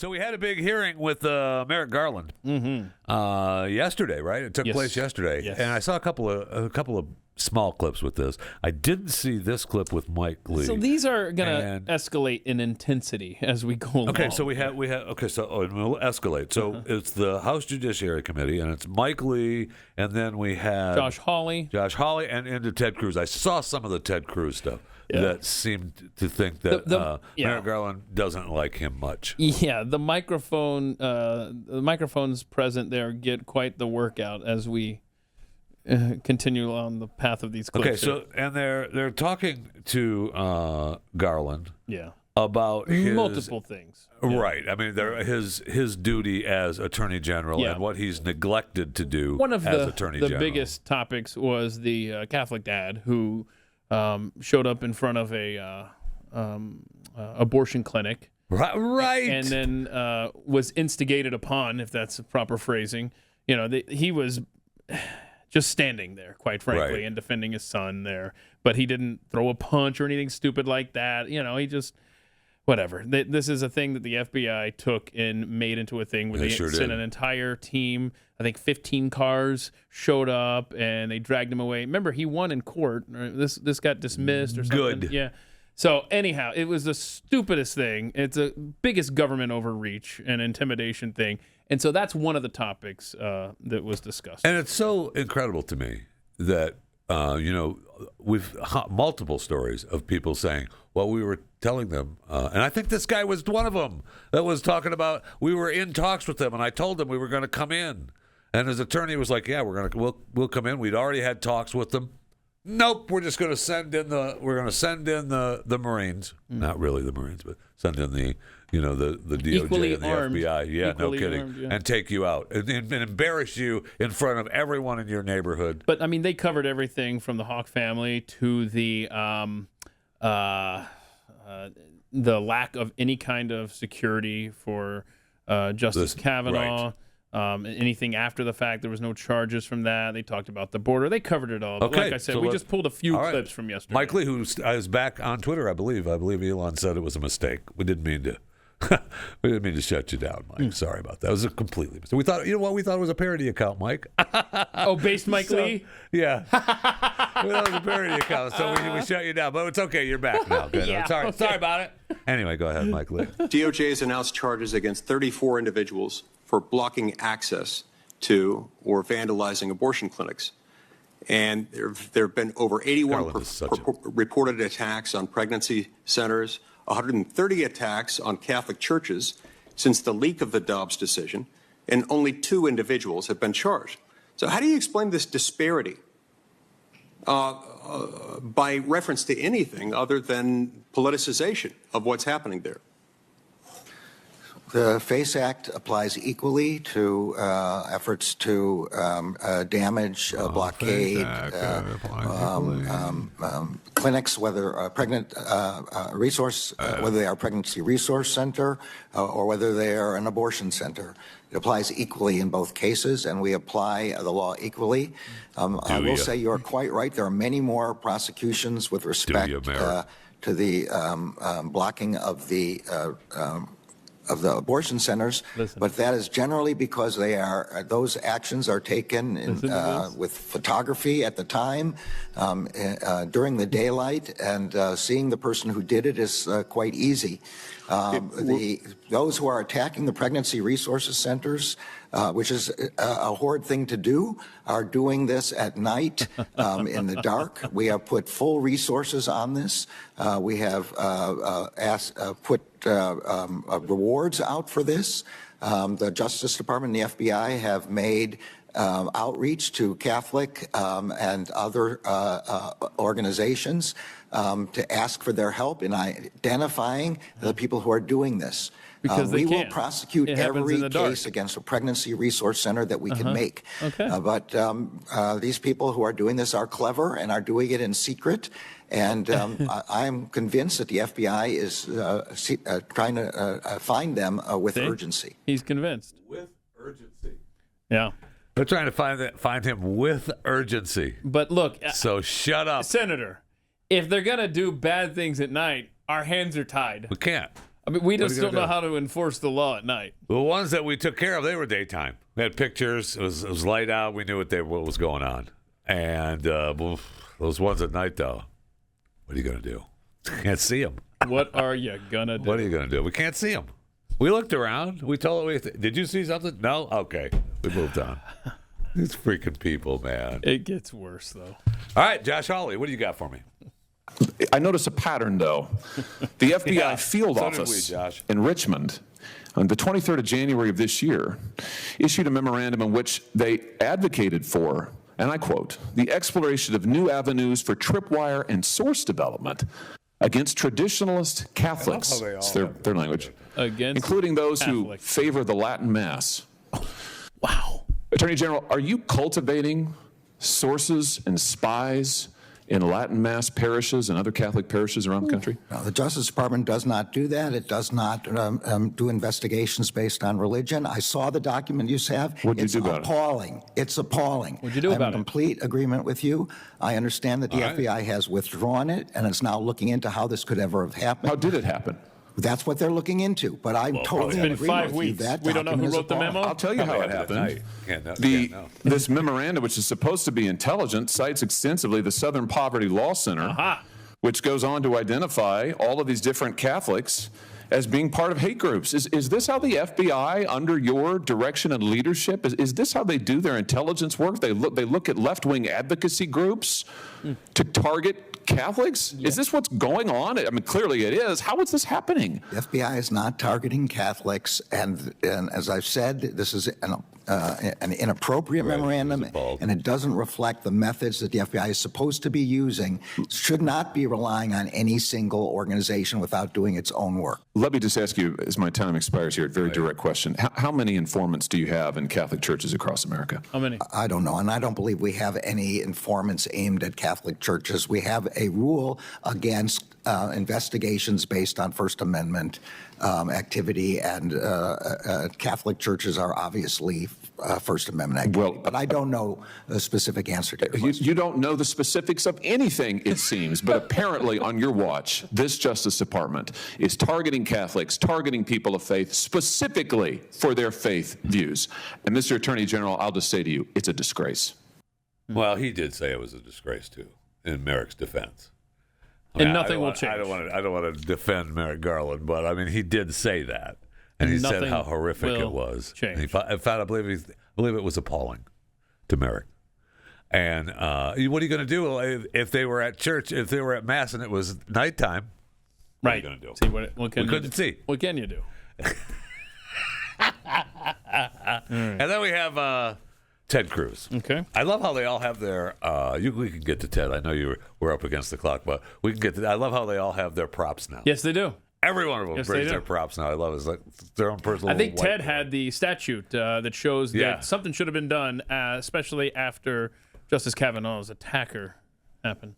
So we had a big hearing with Merrick Garland yesterday, right? It took place yesterday, and I saw a couple of small clips with this. I didn't see this clip with Mike Lee. So these are going to escalate in intensity as we go along. Okay, so we'll escalate. So it's the House Judiciary Committee, and it's Mike Lee, and then we have Josh Hawley, and into Ted Cruz. I saw some of the Ted Cruz stuff. That seemed to think that Merrick Garland doesn't like him much. Yeah, the microphones present there get quite the workout as we continue on the path of these clips. Okay, so and they're talking to Garland. About his, multiple things. Right. I mean, his duty as Attorney General and what he's neglected to do as Attorney General. The biggest topics was the Catholic dad who showed up in front of a abortion clinic. Right. And then was instigated upon, if that's the proper phrasing. You know, he was just standing there, quite frankly, and defending his son there. But he didn't throw a punch or anything stupid like that. You know, he just... Whatever. This is a thing that the FBI took and made into a thing where they sent an entire team, I think 15 cars showed up, and they dragged him away. Remember, he won in court. This got dismissed or something. Good. Yeah. So anyhow, it was the stupidest thing. It's the biggest government overreach and intimidation thing. And so that's one of the topics that was discussed. And it's so incredible to me that, we've multiple stories of people saying, well, we were telling them, and I think this guy was one of them that was talking about, we were in talks with them, and I told them we were going to come in. And his attorney was like, yeah, we'll come in. We'd already had talks with them. Nope, we're just going to send in the Marines. Not really the Marines, but send in the DOJ Equally and the armed. FBI. Yeah, Equally no kidding. armed, and take you out and embarrass you in front of everyone in your neighborhood. But I mean, they covered everything from the Hawk family to the lack of any kind of security for Justice Kavanaugh. Right. Anything after the fact, there was no charges from that. They talked about the border. They covered it all. But like I said, we just pulled a few clips from yesterday. Mike Lee, who is back on Twitter, I believe Elon said it was a mistake. We didn't mean to shut you down, Mike. Sorry about that. It was a completely mistake. We thought, we thought it was a parody account, Mike. Based Mike Lee? Yeah. We thought it was a parody account, so we shut you down. But it's okay. You're back now. Good. Sorry about it. Anyway, go ahead, Mike Lee. DOJ has announced charges against 34 individuals for blocking access to or vandalizing abortion clinics. And there have been over 81 reported attacks on pregnancy centers, 130 attacks on Catholic churches since the leak of the Dobbs decision, and only 2 individuals have been charged. So how do you explain this disparity by reference to anything other than politicization of what's happening there? The FACE Act applies equally to efforts to damage, blockade, clinics, whether pregnant resource, whether they are a pregnancy resource center or whether they are an abortion center. It applies equally in both cases, and we apply the law equally. I will say you are quite right. There are many more prosecutions with respect to the blocking of the abortion centers, but that is generally because those actions are taken with photography at the time, during the daylight, and seeing the person who did it is quite easy. Those who are attacking the pregnancy resources centers, which is a horrid thing to do, are doing this at night in the dark. We have put full resources on this. We have put rewards out for this. The Justice Department and the FBI have made outreach to Catholic and other organizations to ask for their help in identifying the people who are doing this. Because we will prosecute every case against a pregnancy resource center that we can make. But these people who are doing this are clever and are doing it in secret. And I am convinced that the FBI is trying to find them with urgency. He's convinced. With urgency. Yeah. They're trying to find him with urgency. But look. So shut up. Senator, if they're going to do bad things at night, our hands are tied. We can't. I mean, we just don't know how to enforce the law at night. The ones that we took care of, they were daytime. We had pictures. It was light out. We knew what was going on. And those ones at night, though, what are you going to do? Can't see them. What are you going to do? What are you going to do? We can't see them. We looked around. We told them, did you see something? No? Okay. We moved on. These freaking people, man. It gets worse, though. All right, Josh Hawley, what do you got for me? I notice a pattern, though. The FBI field so office did we, Josh. in Richmond on the 23rd of January of this year issued a memorandum in which they advocated for, and I quote, the exploration of new avenues for tripwire and source development against traditionalist Catholics, it's their language, including those who favor the Latin Mass. Wow. Attorney General, are you cultivating sources and spies in Latin Mass parishes and other Catholic parishes around the country? No, the Justice Department does not do that. It does not do investigations based on religion. I saw the document you have. What did you do about it? It's appalling. It's appalling. What did you do about it? I'm in complete agreement with you. I understand that the FBI has withdrawn it and is now looking into how this could ever have happened. How did it happen? That's what they're looking into. But I'm totally in been agreement 5 with you. weeks. That We don't know who document is wrote the appalling. memo? I'll tell you how it happened. This memorandum, which is supposed to be intelligent, cites extensively the Southern Poverty Law Center, which goes on to identify all of these different Catholics as being part of hate groups. Is this how the FBI, under your direction and leadership, is this how they do their intelligence work? They look at left-wing advocacy groups to target Catholics? Yeah. Is this what's going on? I mean, clearly it is. How is this happening? The FBI is not targeting Catholics, and as I've said, this is an inappropriate memorandum, and it doesn't reflect the methods that the FBI is supposed to be using. Should not be relying on any single organization without doing its own work. Let me just ask you, as my time expires here, a very direct question. How many informants do you have in Catholic churches across America? How many? I don't know, and I don't believe we have any informants aimed at Catholic churches. We have a rule against investigations based on First Amendment activity, and Catholic churches are obviously First Amendment activity. But I don't know the specific answer to your question. You don't know the specifics of anything, it seems, but apparently on your watch, this Justice Department is targeting Catholics, targeting people of faith, specifically for their faith views. And Mr. Attorney General, I'll just say to you, it's a disgrace. Well, he did say it was a disgrace, too, in Merrick's defense. And nothing will change. I don't want to defend Merrick Garland, but I mean, he did say that, and he said how horrific it was. In fact, I believe it was appalling to Merrick. And what are you going to do if they were at church, if they were at mass, and it was nighttime? What are you going to do? See what can we couldn't see. What can you do? And then we have Ted Cruz. Okay. I love how they all have their. We can get to Ted. I know we're up against the clock, but we can get to. I love how they all have their props now. Yes, they do. Every one of them brings their props now. I love it. It's like their own personal. I think Ted had the statute that shows that something should have been done, especially after Justice Kavanaugh's attacker happened.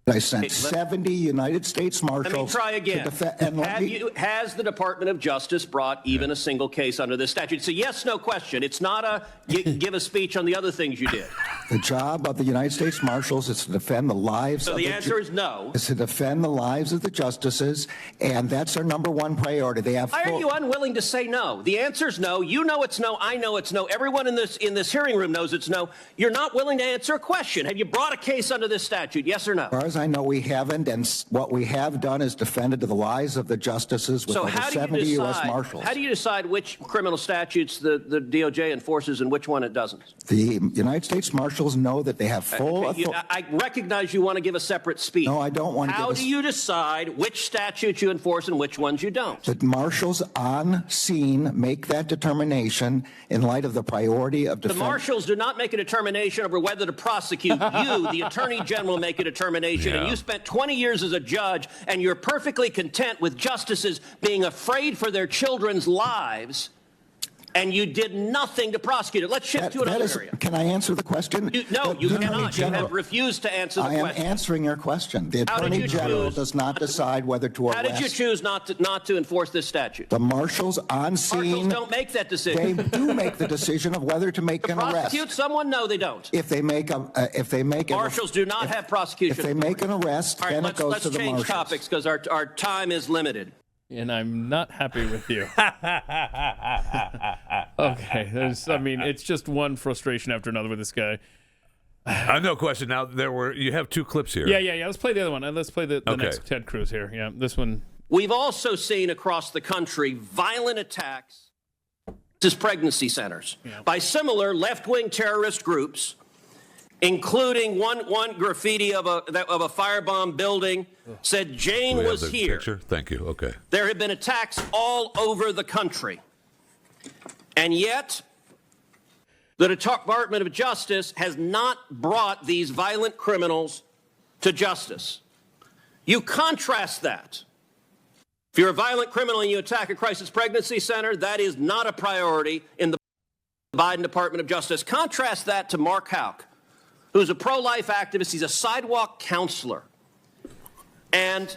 I sent 70 United States Marshals. Let me try again. Has the Department of Justice brought even a single case under this statute? It's a yes, no question. It's not a give a speech on the other things you did. The job of the United States Marshals is to defend the lives of the answer is no. Is to defend the lives of the justices, and that's their number one priority. They have. Why are you unwilling to say no? The answer is no. You know it's no. I know it's no. Everyone in this hearing room knows it's no. You're not willing to answer a question. Have you brought a case under this statute? Yes or no? As far as I know, we haven't, and what we have done is defended the lives of the justices with over 70 U.S. Marshals. How do you decide which criminal statutes the DOJ enforces and which one it doesn't? The United States Marshals know that they have full authority. I recognize you want to give a separate speech. No, I don't want to give How do you decide which statutes you enforce and which ones you don't? The Marshals on scene make that determination in light of the priority of defense. The Marshals do not make a determination over whether to prosecute. You, the Attorney General, make a determination, and you spent 20 years as a judge, and you're perfectly content with justices being afraid for their children's lives, and you did nothing to prosecute it. Let's shift to another area. Can I answer the question? No, you cannot. You have refused to answer the question. I am answering your question. The Attorney General does not decide whether to arrest. How did you choose not to enforce this statute? The Marshals on scene. Marshals don't make that decision. They do make the decision of whether to make an arrest. Prosecute someone? No, they don't. If they make Marshals do not have prosecution. If they make an arrest, then it goes to the Marshals. Let's change topics because our time is limited. and I'm not happy with you. Okay, it's just one frustration after another with this guy. No question. Now you have two clips here. Yeah. Let's play the other one. Let's play the next Ted Cruz here. Yeah, this one. We've also seen across the country violent attacks to pregnancy centers by similar left-wing terrorist groups, including one graffiti of a firebomb building said Jane was here. Picture? Thank you. Okay. There have been attacks all over the country, and yet the Department of Justice has not brought these violent criminals to justice. You contrast that. If you're a violent criminal and you attack a crisis pregnancy center, that is not a priority in the Biden Department of Justice. Contrast that to Mark Houck, who's a pro-life activist. He's a sidewalk counselor. And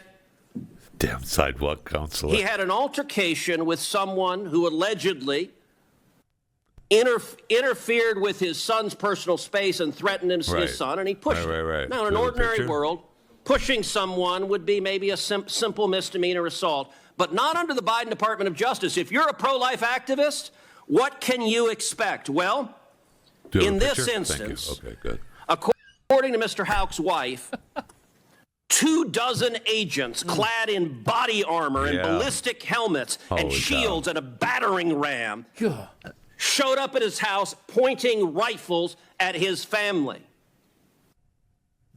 damn sidewalk counselor. He had an altercation with someone who allegedly interfered with his son's personal space and threatened his son, and he pushed him. Right. Now, in an ordinary world, pushing someone would be maybe a simple misdemeanor assault, but not under the Biden Department of Justice. If you're a pro-life activist, what can you expect? Well, in this instance, okay, good. According to Mr. Houck's wife, 24 agents clad in body armor and ballistic helmets and shields and a battering ram showed up at his house pointing rifles at his family.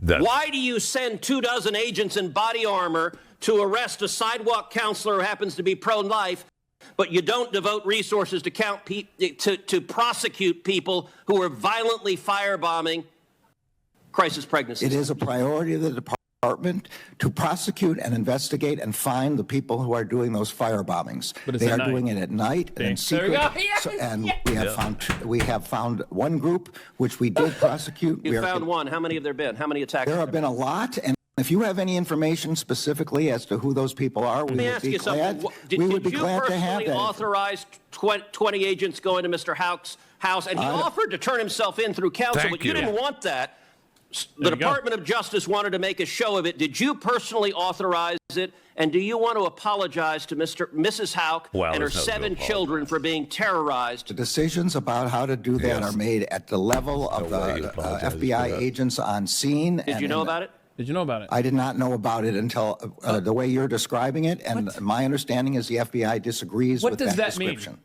Why do you send 24 agents in body armor to arrest a sidewalk counselor who happens to be pro-life, but you don't devote resources to prosecute people who are violently firebombing crisis pregnancies? It is a priority of the department to prosecute and investigate and find the people who are doing those fire bombings. They are doing it at night and in secret. We have found one group which we did prosecute. You found one. How many have there been? How many attacks? There have been a lot, and if you have any information specifically as to who those people are, we would be glad. Did you personally authorize 20 agents going to Mr. Houck's house? And he offered to turn himself in through counsel, but you didn't want that. The Department of Justice wanted to make a show of it. Did you personally authorize it? And do you want to apologize to Mrs. Houck and her 7 children for being terrorized? The decisions about how to do that are made at the level of the FBI agents on scene. Did you know about it? Did you know about it? I did not know about it until the way you're describing it. And my understanding is the FBI disagrees with that description.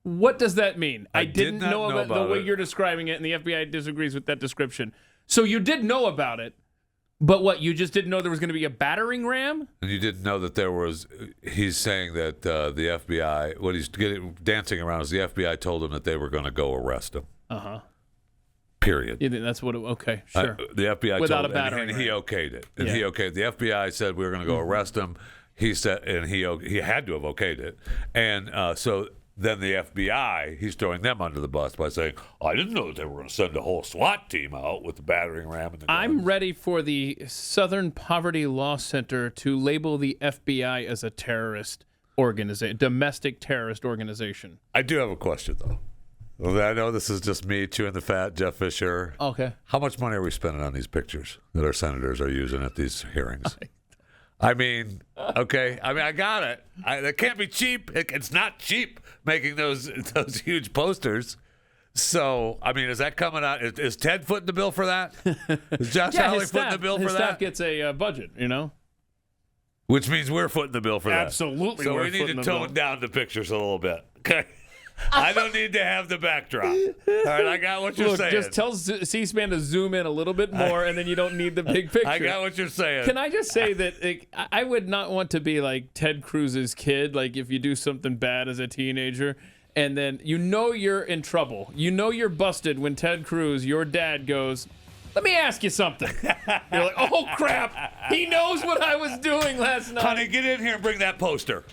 What does that mean? I didn't know about the way you're describing it, and the FBI disagrees with that description. So you did know about it, but what, you just didn't know there was going to be a battering ram? And you didn't know that there was, he's saying that the FBI, what he's dancing around is the FBI told him that they were going to go arrest him. Uh-huh. Period. You think that's what okay, sure. The FBI Without told a battering and he okayed it. And he okayed. The FBI said we were going to go arrest him. He said, and he had to have okayed it. And so then the FBI, he's throwing them under the bus by saying, I didn't know that they were going to send a whole SWAT team out with the battering ram and the guns. I'm ready for the Southern Poverty Law Center to label the FBI as a terrorist organization, domestic terrorist organization. I do have a question, though. Well, I know this is just me chewing the fat, Jeff Fisher. Okay. How much money are we spending on these pictures that our senators are using at these hearings? I mean, okay. I mean, I got it. It can't be cheap. It's not cheap making those huge posters. So, I mean, is that coming out? Is Ted footing the bill for that? Is Josh Hawley footing the bill for that? His staff gets a budget, you know? Which means we're footing the bill for that. Absolutely. So we need to tone down the pictures a little bit. Okay. I don't need to have the backdrop. All right, I got what you're saying. Just tell C-SPAN to zoom in a little bit more, and then you don't need the big picture. I got what you're saying. Can I just say that I would not want to be like Ted Cruz's kid, like if you do something bad as a teenager, and then you know you're in trouble. You know you're busted when Ted Cruz, your dad, goes, let me ask you something. You're like, oh, crap. He knows what I was doing last night. Honey, get in here and bring that poster.